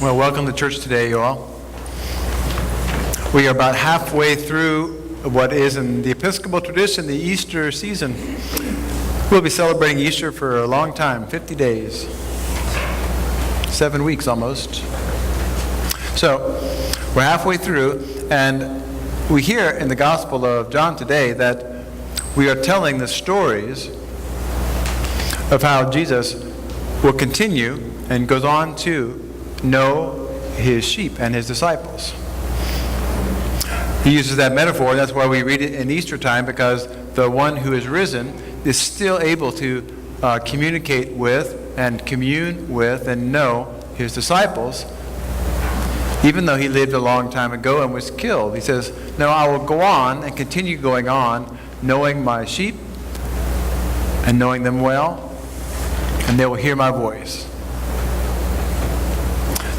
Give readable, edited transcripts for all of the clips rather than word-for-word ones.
Well, welcome to church today, you all. We are about halfway through what is in the Episcopal tradition, the Easter season. We'll be celebrating Easter for a long time, 50 days, 7 weeks almost. So, we're halfway through, and we hear in the Gospel of John today that we are telling the stories of how Jesus will continue and goes on to know his sheep and his disciples. He uses that metaphor, and that's why we read it in Easter time, because the one who is risen is still able to communicate with and commune with and know his disciples, even though he lived a long time ago and was killed. He says, no, I will go on and continue going on, knowing my sheep and knowing them well, and they will hear my voice.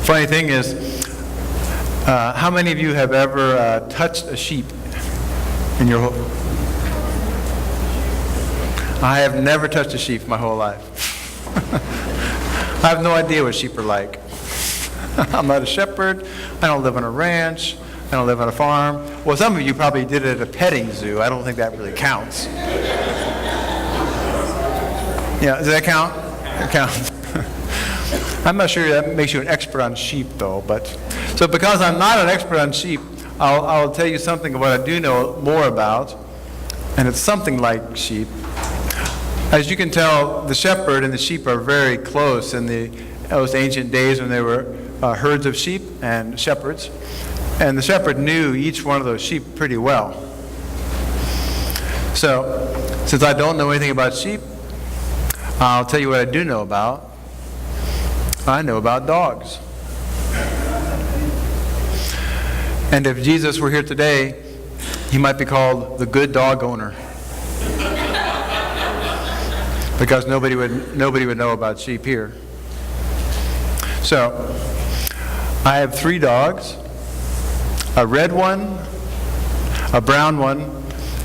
Funny thing is, how many of you have ever touched a sheep in your whole... I have never touched a sheep my whole life. I have no idea what sheep are like. I'm not a shepherd. I don't live on a ranch. I don't live on a farm. Well, some of you probably did it at a petting zoo. I don't think that really counts. Yeah, does that count? It counts. I'm not sure that makes you an expert on sheep, though. So because I'm not an expert on sheep, I'll tell you something of what I do know more about, and it's something like sheep. As you can tell, the shepherd and the sheep are very close in those ancient days when there were herds of sheep and shepherds, and the shepherd knew each one of those sheep pretty well. So, since I don't know anything about sheep, I'll tell you what I do know about. I know about dogs. And if Jesus were here today, he might be called the good dog owner. Because nobody would know about sheep here. So, I have 3 dogs, a red one, a brown one,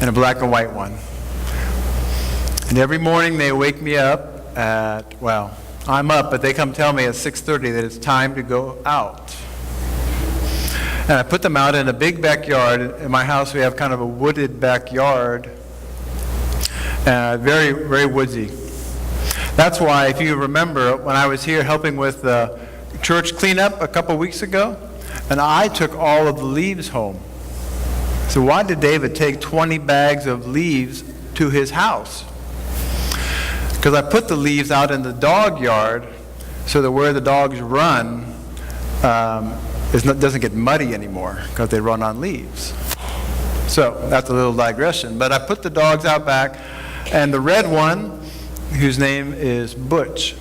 and a black and white one. And every morning they wake me up at, well, I'm up, but they come tell me at 6:30 that it's time to go out. And I put them out in a big backyard. In my house we have kind of a wooded backyard, very, very woodsy. That's why, if you remember, when I was here helping with the church cleanup a couple weeks ago, and I took all of the leaves home. So why did David take 20 bags of leaves to his house? Because I put the leaves out in the dog yard so that where the dogs run doesn't get muddy anymore, because they run on leaves. So that's a little digression. But I put the dogs out back, and the red one, whose name is Butch.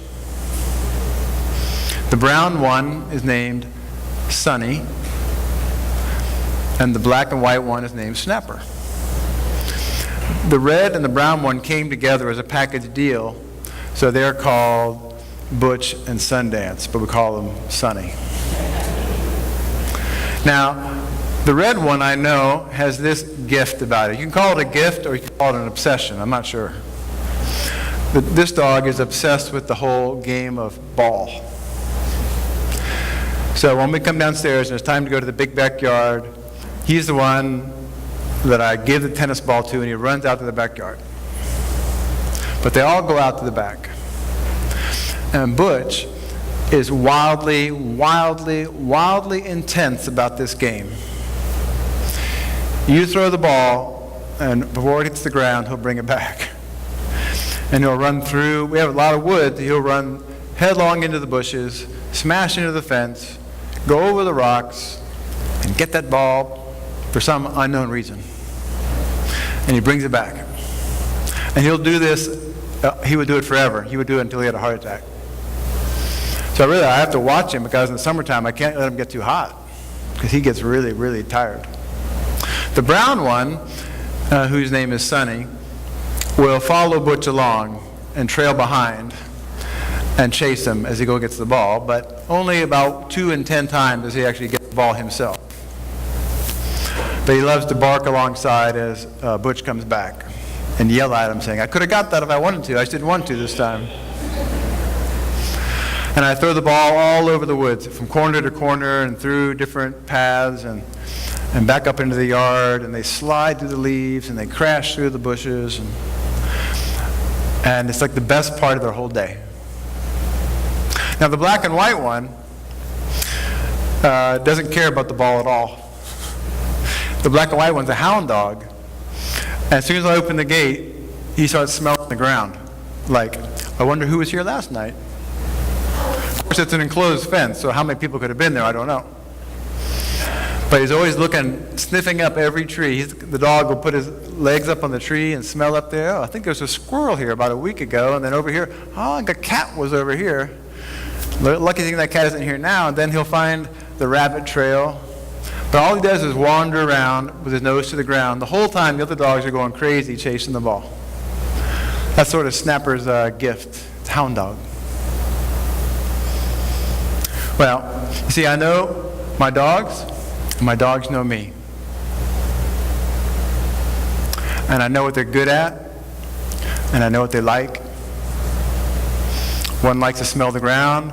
The brown one is named Sonny, and the black and white one is named Snapper. The red and the brown one came together as a package deal, so they're called Butch and Sundance, but we call them Sonny. Now, the red one, I know, has this gift about it. You can call it a gift or you can call it an obsession, I'm not sure. But this dog is obsessed with the whole game of ball. So when we come downstairs and it's time to go to the big backyard, he's the one that I give the tennis ball to, and he runs out to the backyard. But they all go out to the back. And Butch is wildly, wildly, wildly intense about this game. You throw the ball, and before it hits the ground, he'll bring it back. And he'll run through, we have a lot of wood, he'll run headlong into the bushes, smash into the fence, go over the rocks, and get that ball for some unknown reason. And he brings it back. And he'll do this, he would do it forever. He would do it until he had a heart attack. So I have to watch him, because in the summertime I can't let him get too hot, because he gets really, really tired. The brown one, whose name is Sonny, will follow Butch along and trail behind and chase him as he gets the ball, but only about 2 in 10 times does he actually get the ball himself. But he loves to bark alongside as Butch comes back and yell at him saying, I could have got that if I wanted to, I just didn't want to this time. And I throw the ball all over the woods, from corner to corner and through different paths and back up into the yard, and they slide through the leaves and they crash through the bushes. And it's like the best part of their whole day. Now the black and white one doesn't care about the ball at all. The black and white one's a hound dog. And as soon as I open the gate, he starts smelling the ground. Like, I wonder who was here last night. Of course, it's an enclosed fence, so how many people could have been there, I don't know. But he's always looking, sniffing up every tree. The dog will put his legs up on the tree and smell up there. Oh, I think there's a squirrel here about a week ago. And then over here, oh, the cat was over here. Lucky thing that cat isn't here now. And then he'll find the rabbit trail. But all he does is wander around with his nose to the ground. The whole time the other dogs are going crazy chasing the ball. That's sort of Snapper's gift. It's hound dog. Well, you see, I know my dogs, and my dogs know me. And I know what they're good at, and I know what they like. One likes to smell the ground.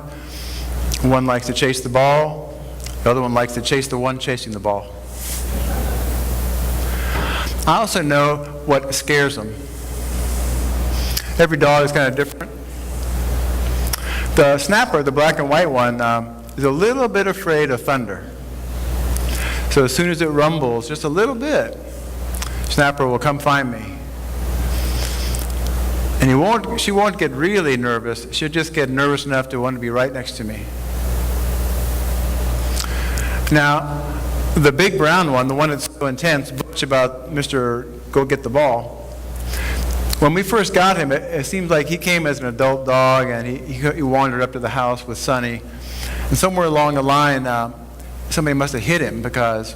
One likes to chase the ball. The other one likes to chase the one chasing the ball. I also know what scares them. Every dog is kind of different. The Snapper, the black and white one, is a little bit afraid of thunder. So as soon as it rumbles just a little bit, Snapper will come find me. And she won't get really nervous. She'll just get nervous enough to want to be right next to me. Now, the big brown one, the one that's so intense, Butch about Mr. Go Get the Ball, when we first got him, it seems like he came as an adult dog, and he wandered up to the house with Sonny. And somewhere along the line, somebody must have hit him, because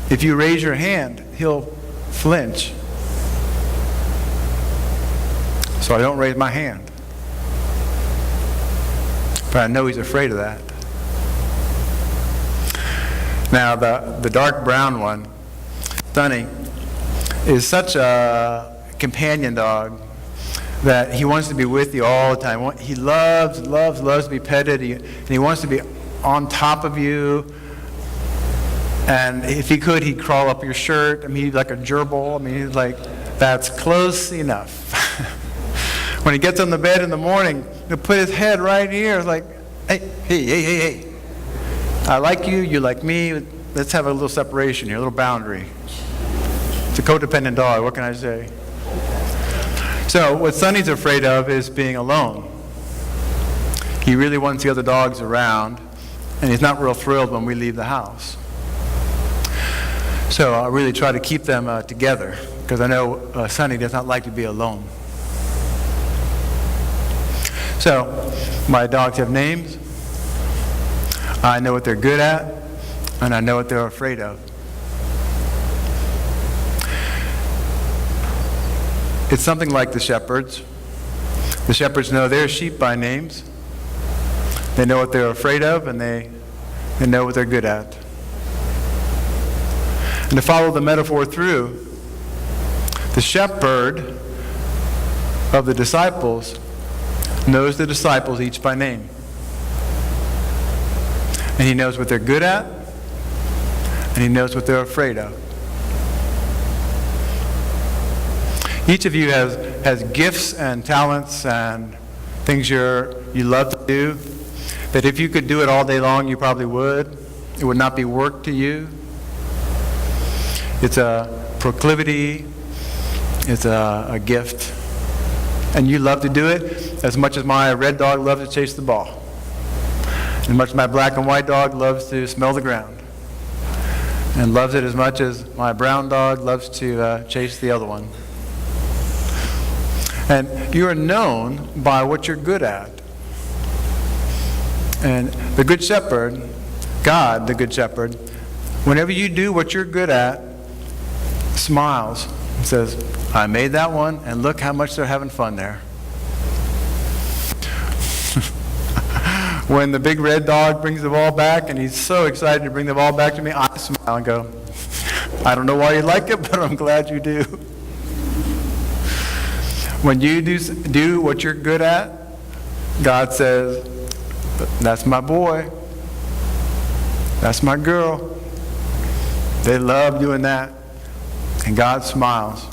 if you raise your hand, he'll flinch. So I don't raise my hand. But I know he's afraid of that. Now, the dark brown one, Sonny, is such a companion dog that he wants to be with you all the time. He loves to be petted, and he wants to be on top of you. And if he could, he'd crawl up your shirt. I mean, he's like a gerbil. I mean, he's like, that's close enough. When he gets on the bed in the morning, he'll put his head right here. It's like, hey. I like you, you like me. Let's have a little separation here, a little boundary. It's a codependent dog, what can I say? So what Sonny's afraid of is being alone. He really wants the other dogs around, and he's not real thrilled when we leave the house. So I really try to keep them together, because I know Sonny does not like to be alone. So my dogs have names. I know what they're good at, and I know what they're afraid of. It's something like the shepherds. The shepherds know their sheep by names. They know what they're afraid of, and they know what they're good at. And to follow the metaphor through, the shepherd of the disciples knows the disciples each by name. And he knows what they're good at, and he knows what they're afraid of. Each of you has gifts and talents and things you love to do, that if you could do it all day long, you probably would. It would not be work to you. It's a proclivity. It's a gift. And you love to do it as much as my red dog loves to chase the ball. As much as my black and white dog loves to smell the ground. And loves it as much as my brown dog loves to chase the other one. And you are known by what you're good at. And the Good Shepherd, God, the Good Shepherd, whenever you do what you're good at, smiles and says, I made that one, and look how much they're having fun there. When the big red dog brings the ball back, and he's so excited to bring the ball back to me, I smile and go, I don't know why you like it, but I'm glad you do. When you do what you're good at, God says, That's my boy. That's my girl. They love doing that. And God smiles.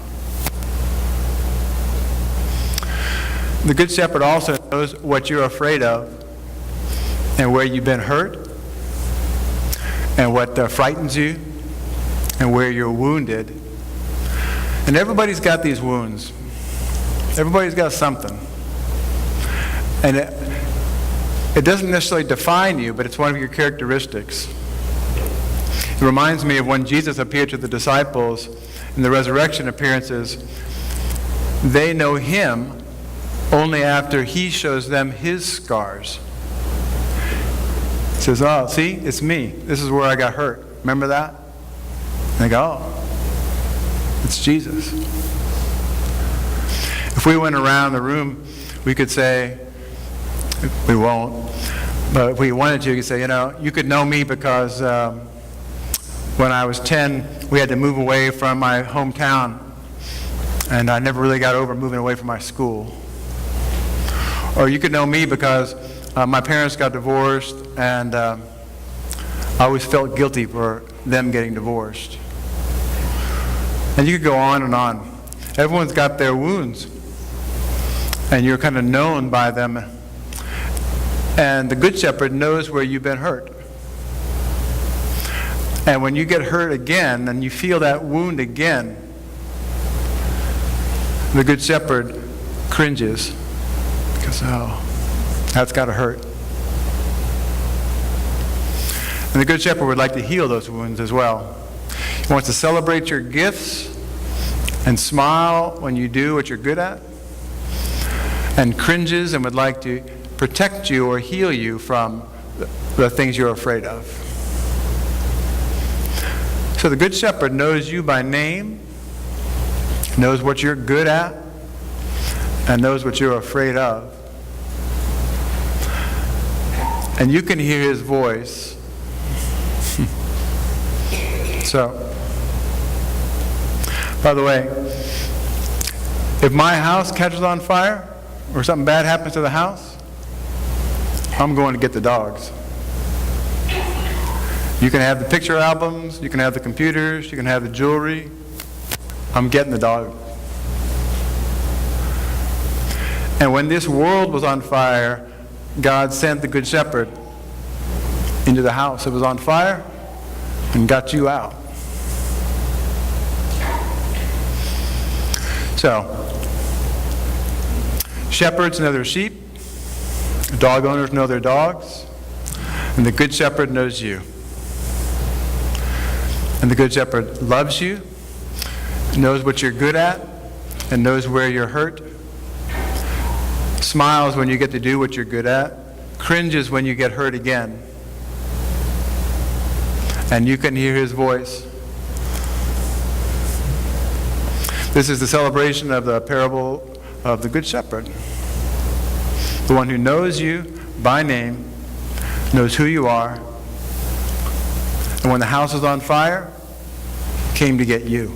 The Good Shepherd also knows what you're afraid of and where you've been hurt and what frightens you and where you're wounded. And everybody's got these wounds. Everybody's got something. And it doesn't necessarily define you, but it's one of your characteristics. It reminds me of when Jesus appeared to the disciples in the resurrection appearances. They know him only after he shows them his scars. He says, oh, see, it's me. This is where I got hurt. Remember that? And they go, oh, it's Jesus. If we went around the room, we could say, we won't, but if we wanted to, you could say, you could know me because when I was 10, we had to move away from my hometown, and I never really got over moving away from my school. Or you could know me because my parents got divorced, and I always felt guilty for them getting divorced. And you could go on and on. Everyone's got their wounds, and you're kind of known by them. And the Good Shepherd knows where you've been hurt. And when you get hurt again, and you feel that wound again, the Good Shepherd cringes. Because, oh, that's got to hurt. And the Good Shepherd would like to heal those wounds as well. He wants to celebrate your gifts and smile when you do what you're good at, and cringes and would like to protect you or heal you from the things you're afraid of. So the Good Shepherd knows you by name, knows what you're good at, and knows what you're afraid of. And you can hear his voice. So, by the way, if my house catches on fire or something bad happens to the house, I'm going to get the dogs. You can have the picture albums, you can have the computers, you can have the jewelry. I'm getting the dog. And when this world was on fire, God sent the Good Shepherd into the house that was on fire and got you out. So, shepherds know their sheep, dog owners know their dogs, and the Good Shepherd knows you. And the Good Shepherd loves you, knows what you're good at, and knows where you're hurt, smiles when you get to do what you're good at, cringes when you get hurt again. And you can hear his voice. This is the celebration of the parable of the Good Shepherd. The one who knows you by name, knows who you are, and when the house is on fire, came to get you.